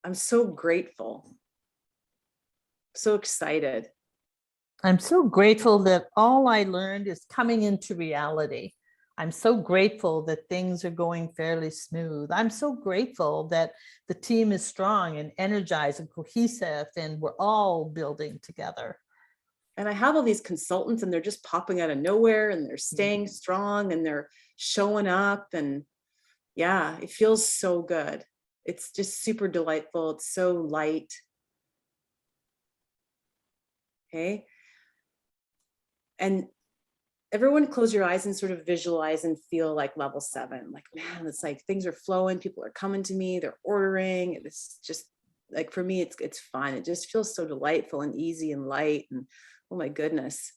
I'm so grateful. So excited. I'm so grateful that all I learned is coming into reality. I'm so grateful that things are going fairly smooth. I'm so grateful that the team is strong and energized and cohesive and we're all building together. And I have all these consultants and they're just popping out of nowhere and they're staying strong and they're showing up. And yeah, it feels so good. It's just super delightful. It's so light. Okay. And everyone close your eyes and sort of visualize and feel like level 7. Like, man, it's like things are flowing. People are coming to me. They're ordering. It's just like, for me, it's fun. It just feels so delightful and easy and light. And oh my goodness.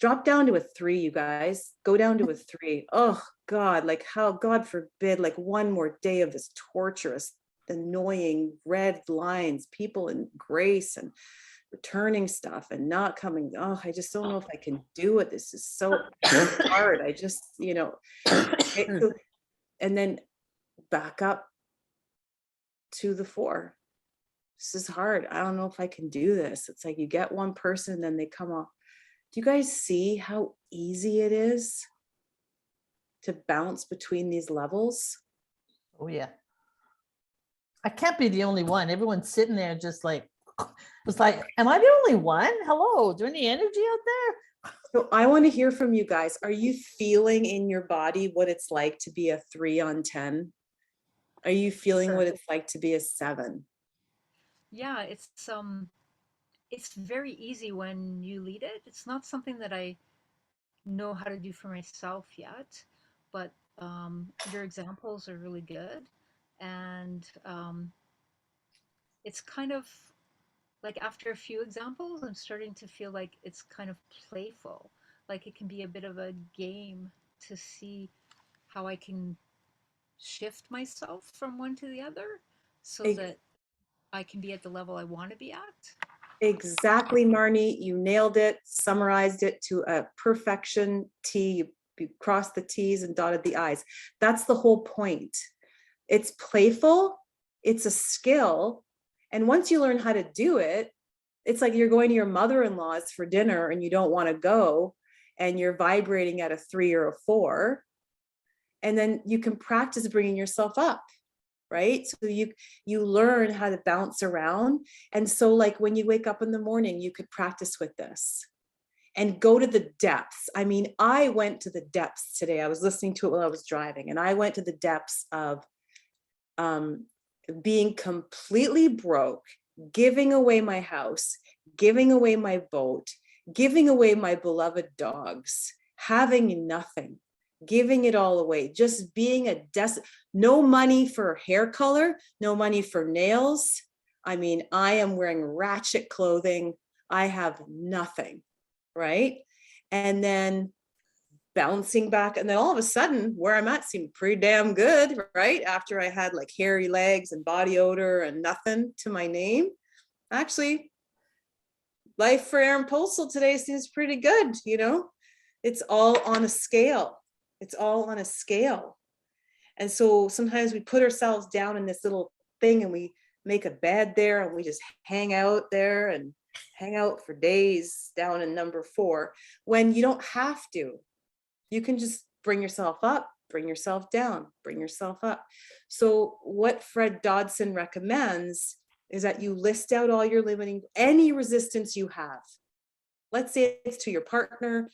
Drop down to a 3, you guys. Go down to a 3. Oh God, like how, God forbid, like one more day of this torturous, annoying red lines, people in grace and returning stuff and not coming. Oh, I just don't know if I can do it. This is so hard. I just, and then back up to the 4. This is hard. I don't know if I can do this. It's like you get one person and then they come off. Do you guys see how easy it is to bounce between these levels? Oh yeah. I can't be the only one. Everyone's sitting there just like, it's like, am I the only one? Hello, is there any energy out there? So I want to hear from you guys. Are you feeling in your body what it's like to be a 3 on 10? Are you feeling what it's like to be a 7? Yeah, it's very easy when you lead it. It's not something that I know how to do for myself yet, but your examples are really good. And it's kind of like after a few examples, I'm starting to feel like it's kind of playful. Like it can be a bit of a game to see how I can shift myself from one to the other so that I can be at the level I want to be at. Exactly, Marnie. You nailed it, summarized it to a perfection T. You crossed the T's and dotted the I's. That's the whole point. It's playful, it's a skill. And once you learn how to do it, it's like you're going to your mother-in-law's for dinner and you don't want to go and you're vibrating at a 3 or a 4. And then you can practice bringing yourself up, right? So you learn how to bounce around. And so like when you wake up in the morning, you could practice with this and go to the depths. I mean, I went to the depths today. I was listening to it while I was driving, and I went to the depths of being completely broke, giving away my house, giving away my boat, giving away my beloved dogs, having nothing, giving it all away, just being no money for hair color, no money for nails. I mean, I am wearing ratchet clothing. I have nothing, right? And then bouncing back, and then all of a sudden where I'm at seemed pretty damn good, right? After I had like hairy legs and body odor and nothing to my name. Actually, life for Erin Postle today seems pretty good, It's all on a scale. It's all on a scale. And so sometimes we put ourselves down in this little thing and we make a bed there and we just hang out there and hang out for days down in number 4 when you don't have to. You can just bring yourself up, bring yourself down, bring yourself up. So what Fred Dodson recommends is that you list out all your any resistance you have. Let's say it's to your partner,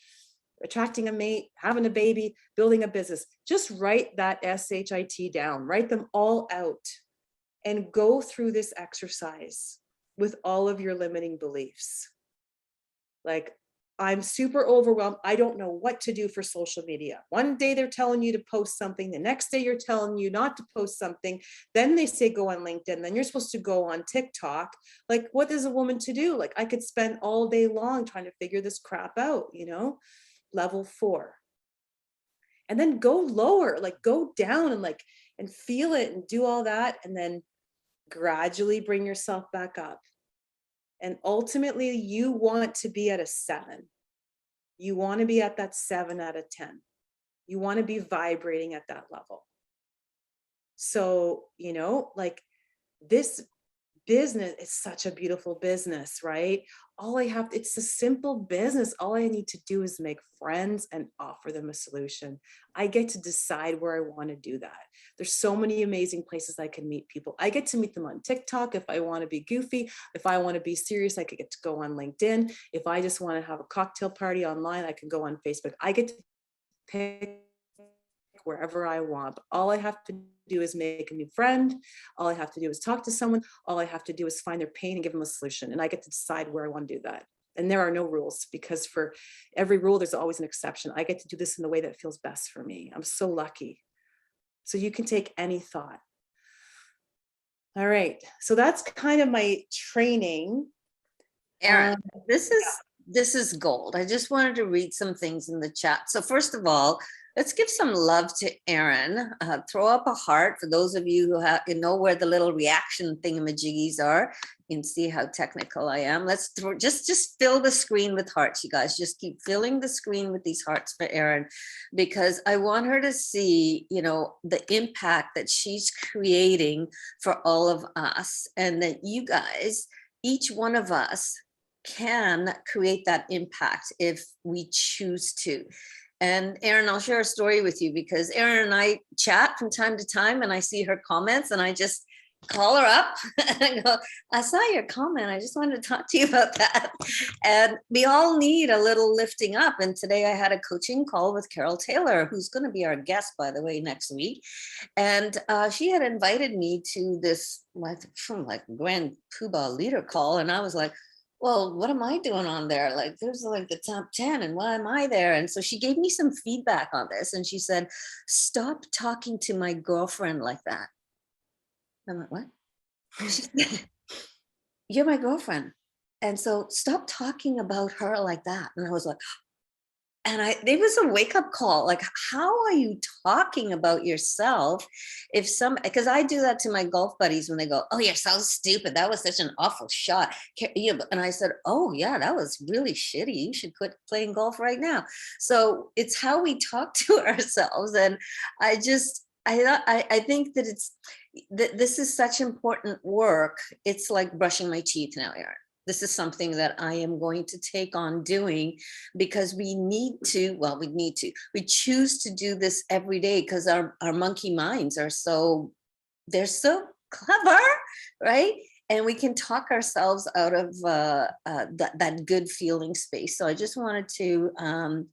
attracting a mate, having a baby, building a business. Just write that SHIT down, write them all out and go through this exercise with all of your limiting beliefs. Like, I'm super overwhelmed. I don't know what to do for social media. One day they're telling you to post something. The next day you're telling you not to post something. Then they say go on LinkedIn. Then you're supposed to go on TikTok. Like, what is a woman to do? Like, I could spend all day long trying to figure this crap out, Level 4. And then go lower, like go down and feel it and do all that. And then gradually bring yourself back up. And ultimately, you want to be at a 7. You want to be at that 7 out of 10. You want to be vibrating at that level. So, like this business is such a beautiful business, right? It's a simple business. All I need to do is make friends and offer them a solution. I get to decide where I want to do that. There's so many amazing places I can meet people. I get to meet them on TikTok if I want to be goofy. If I want to be serious, I could get to go on LinkedIn. If I just want to have a cocktail party online, I can go on Facebook. I get to pick wherever I want. All I have to do is make a new friend. All I have to do is talk to someone. All I have to do is find their pain and give them a solution. And I get to decide where I want to do that. And there are no rules, because for every rule, there's always an exception. I get to do this in the way that feels best for me. I'm so lucky. So you can take any thought. All right. So that's kind of my training. Erin, this is this is gold. I just wanted to read some things in the chat. So first of all, let's give some love to Erin. Throw up a heart for those of you who know where the little reaction thingamajiggies are. You can see how technical I am. Let's just fill the screen with hearts, you guys. Just keep filling the screen with these hearts for Erin, because I want her to see, you know, the impact that she's creating for all of us, and that you guys, each one of us, can create that impact if we choose to. And Erin, I'll share a story with you, because Erin and I chat from time to time, and I see her comments and I just call her up and I go, I saw your comment. I just wanted to talk to you about that. And we all need a little lifting up. And today I had a coaching call with Carol Taylor, who's going to be our guest, by the way, next week. And she had invited me to this like grand poobah leader call. And I was like, well, what am I doing on there? Like, there's like the top 10 and why am I there? And so she gave me some feedback on this, and she said, stop talking to my girlfriend like that. I'm like, what? She said, you're my girlfriend. And so stop talking about her like that. And I was like, and it was a wake up call. Like, how are you talking about yourself? Because I do that to my golf buddies when they go, oh, you're so stupid. That was such an awful shot. And I said, oh yeah, that was really shitty. You should quit playing golf right now. So it's how we talk to ourselves. And I think that this is such important work. It's like brushing my teeth now, Erin. This is something that I am going to take on doing, because we choose to do this every day, because our monkey minds are they're so clever, right? And we can talk ourselves out of that good feeling space. So I just wanted to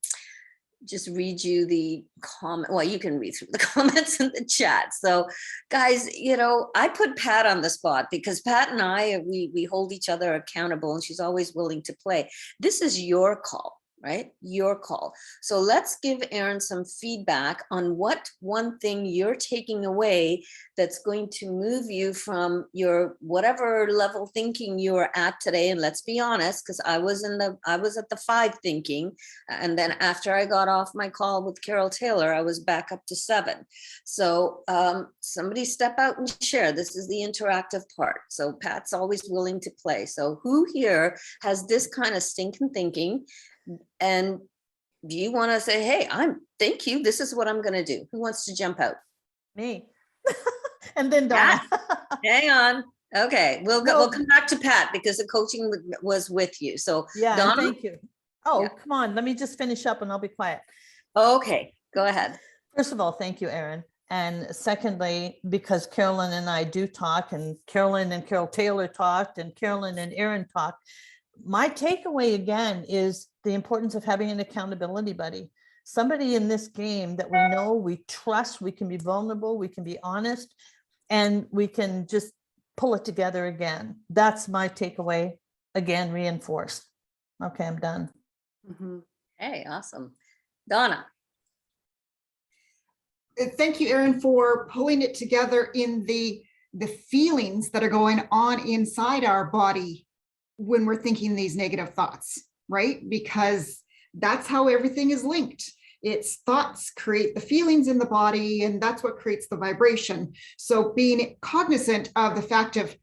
just read you the comment. Well, you can read through the comments in the chat. So guys, you know, I put Pat on the spot because Pat and I, we hold each other accountable, and she's always willing to play. This is your call, right? Your call. So let's give Erin some feedback on what one thing you're taking away that's going to move you from your whatever level thinking you are at today. And let's be honest, because I was at the 5 thinking, and then after I got off my call with Carol Taylor, I was back up to 7. So somebody step out and share. This is the interactive part. So Pat's always willing to play. So who here has this kind of stinking thinking? And do you want to say, hey, thank you, this is what I'm going to do? Who wants to jump out? Me. And then Donna. Hang on. Okay, we'll come back to Pat, because the coaching was with you. So Yeah, Donna? thank you. Oh, Yeah. come on, let me just finish up and I'll be quiet. Okay, go ahead. First of all, thank you, Erin. And secondly, because Carolyn and I do talk, and Carolyn and Carol Taylor talked, and Carolyn and Erin talked, my takeaway again is the importance of having an accountability buddy. Somebody in this game that we know, we trust, we can be vulnerable, we can be honest, and we can just pull it together again. That's my takeaway, again, reinforced. Okay, I'm done. Mm-hmm. Hey, awesome. Donna. Thank you, Erin, for pulling it together in the feelings that are going on inside our body when we're thinking these negative thoughts, right? Because that's how everything is linked. It's thoughts create the feelings in the body, and that's what creates the vibration. So being cognizant of the fact of,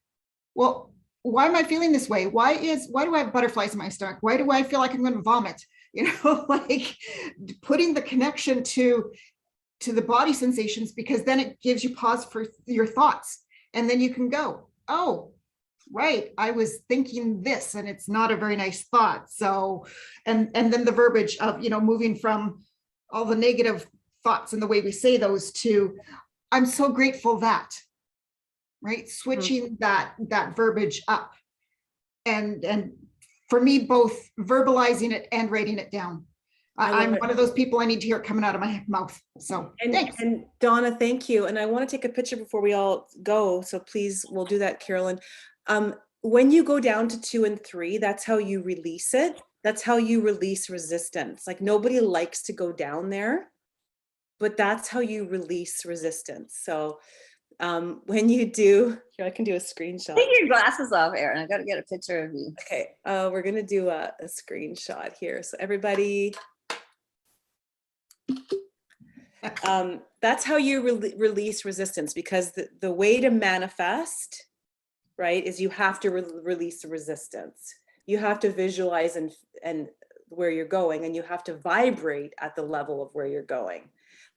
well, why am I feeling this way? Why do I have butterflies in my stomach? Why do I feel like I'm going to vomit? You know, like putting the connection to the body sensations, because then it gives you pause for your thoughts. And then you can go, oh, right, I was thinking this, and it's not a very nice thought. So, and then the verbiage of, you know, moving from all the negative thoughts and the way we say those to, I'm so grateful that, right? Switching that verbiage up. And for me, both verbalizing it and writing it down. I'm one of those people, I need to hear it coming out of my mouth. So thanks. And Donna, thank you. And I want to take a picture before we all go. So please, we'll do that, Carolyn. When you go down to 2 and 3, that's how you release it. That's how you release resistance. Like, nobody likes to go down there, but that's how you release resistance. So when you do, here, I can do a screenshot. Take your glasses off, Erin. I got to get a picture of you. Okay, we're gonna do a screenshot here. So everybody, that's how you release resistance, because the way to manifest, right, is you have to release the resistance. You have to visualize and where you're going, and you have to vibrate at the level of where you're going.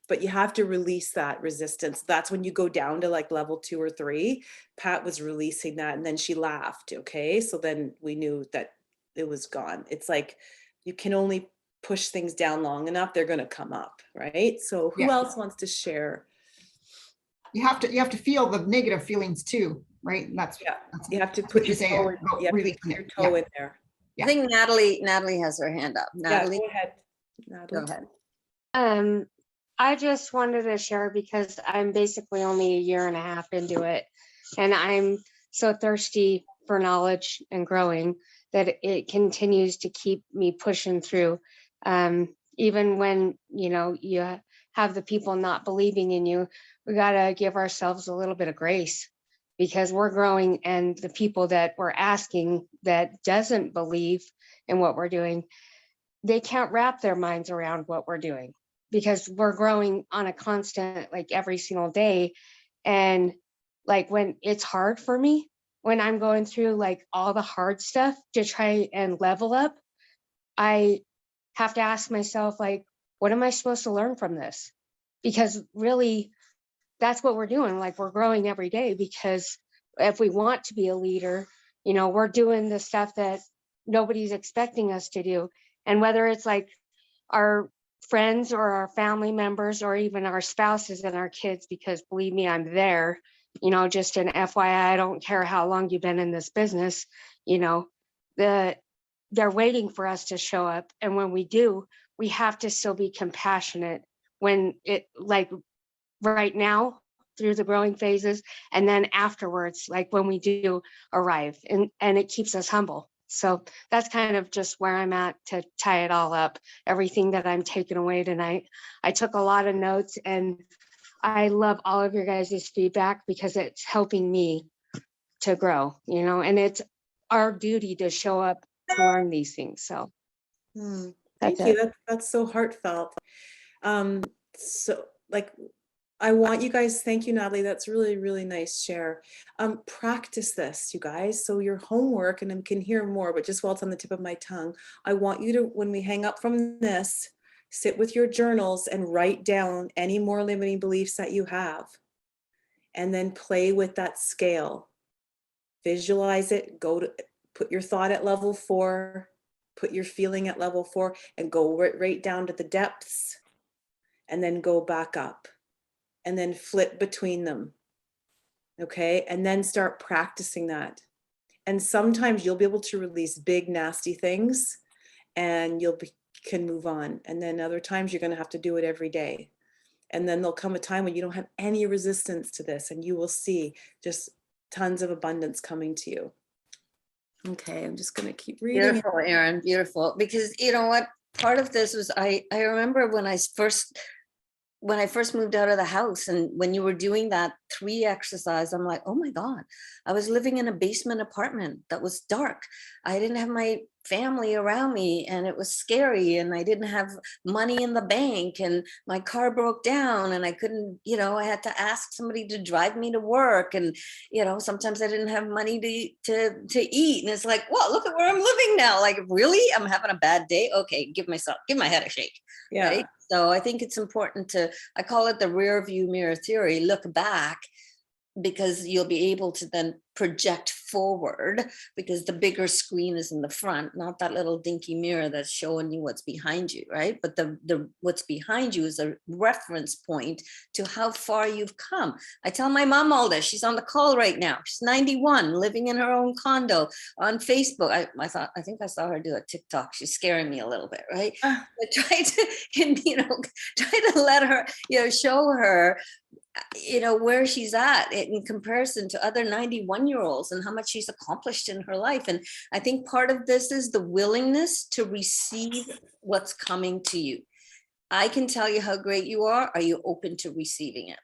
But you have to release that resistance. That's when you go down to like level 2 or 3. Pat was releasing that, and then she laughed. Okay, so then we knew that it was gone. It's like you can only push things down long enough, they're going to come up, right? So who else wants to share? You have to feel the negative feelings too, right? And that's You have to put your toe in, in there. I think Natalie has her hand up. Natalie, go ahead. Go ahead. I just wanted to share because I'm basically only a year and a half into it, and I'm so thirsty for knowledge and growing that it continues to keep me pushing through. Even when, you have the people not believing in you, we got to give ourselves a little bit of grace, because we're growing, and the people that we're asking that doesn't believe in what we're doing, they can't wrap their minds around what we're doing, because we're growing on a constant, like every single day. And like when it's hard for me, when I'm going through like all the hard stuff to try and level up, I have to ask myself, like, what am I supposed to learn from this? Because really, that's what we're doing. Like, we're growing every day, because if we want to be a leader, we're doing the stuff that nobody's expecting us to do. And whether it's like our friends or our family members or even our spouses and our kids, because believe me, I'm there, just an FYI, I don't care how long you've been in this business, they're waiting for us to show up. And when we do, we have to still be compassionate when it, like right now, through the growing phases, and then afterwards, like when we do arrive, and it keeps us humble. So that's kind of just where I'm at to tie it all up, everything that I'm taking away tonight. I took a lot of notes, and I love all of your guys' feedback, because it's helping me to grow, and it's our duty to show up to learn these things. So thank you. That's so heartfelt. So like, I want you guys, thank you, Natalie. That's really, really nice share. Practice this, you guys. So your homework, and I can hear more, but just while it's on the tip of my tongue, I want you to, when we hang up from this, sit with your journals and write down any more limiting beliefs that you have, and then play with that scale. Visualize it, put your thought at level 4, put your feeling at level 4, and go right down to the depths, and then go back up. And then flip between them, okay? And then start practicing that. And sometimes you'll be able to release big, nasty things, and can move on. And then other times you're gonna have to do it every day. And then there'll come a time when you don't have any resistance to this, and you will see just tons of abundance coming to you. Okay, I'm just gonna keep reading. Beautiful, Erin, beautiful. Because you know what? Part of this was, I remember when I first moved out of the house, and when you were doing that 3 exercise, I'm like, oh my God, I was living in a basement apartment that was dark. I didn't have my family around me, and it was scary, and I didn't have money in the bank, and my car broke down, and I couldn't, I had to ask somebody to drive me to work, and sometimes I didn't have money to eat, and it's like, well, look at where I'm living now. Like, really? I'm having a bad day? Okay, give my head a shake. Yeah. Right? So I think it's important I call it the rear view mirror theory, look back, because you'll be able to then project forward, because the bigger screen is in the front, not that little dinky mirror that's showing you what's behind you, right? But the what's behind you is a reference point to how far you've come. I tell my mom all this. She's on the call right now. She's 91, living in her own condo on Facebook. I think I saw her do a TikTok. She's scaring me a little bit, right? I try to let her, show her where she's at in comparison to other 91-year-olds, and how much she's accomplished in her life. And I think part of this is the willingness to receive what's coming to you. I can tell you how great you are. Are you open to receiving it?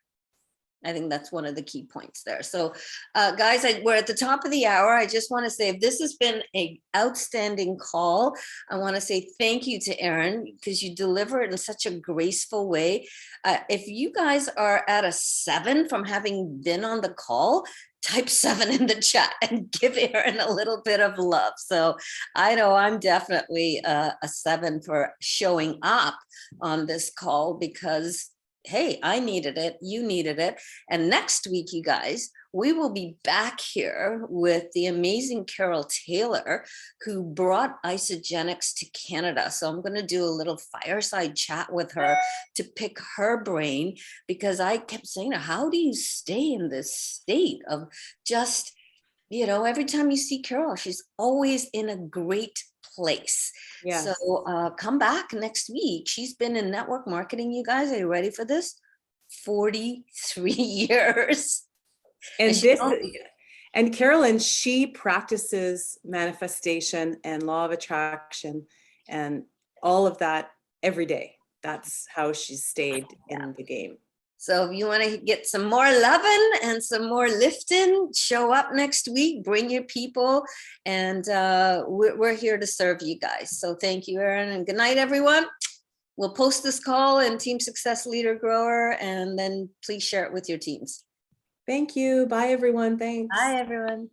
I think that's one of the key points there. So guys, we're at the top of the hour. I just want to say, if this has been an outstanding call, I want to say thank you to Erin, because you deliver it in such a graceful way. If you guys are at a 7 from having been on the call, type 7 in the chat and give Erin a little bit of love. So I know I'm definitely a 7 for showing up on this call, because hey, I needed it, you needed it. And next week, you guys, we will be back here with the amazing Carol Taylor, who brought Isagenix to Canada. So I'm going to do a little fireside chat with her to pick her brain, because I kept saying to her, how do you stay in this state of just, you know, every time you see Carol, she's always in a great place. Yes. So come back next week. She's been in network marketing, you guys. Are you ready for this? 43 years. And she this, don't- and Carolyn, she practices manifestation and law of attraction and all of that every day. That's how she's stayed in the game. So if you want to get some more loving and some more lifting, show up next week, bring your people, and we're here to serve you guys. So thank you, Erin, and good night, everyone. We'll post this call in Team Success Leader Grower, and then please share it with your teams. Thank you. Bye, everyone. Thanks. Bye, everyone.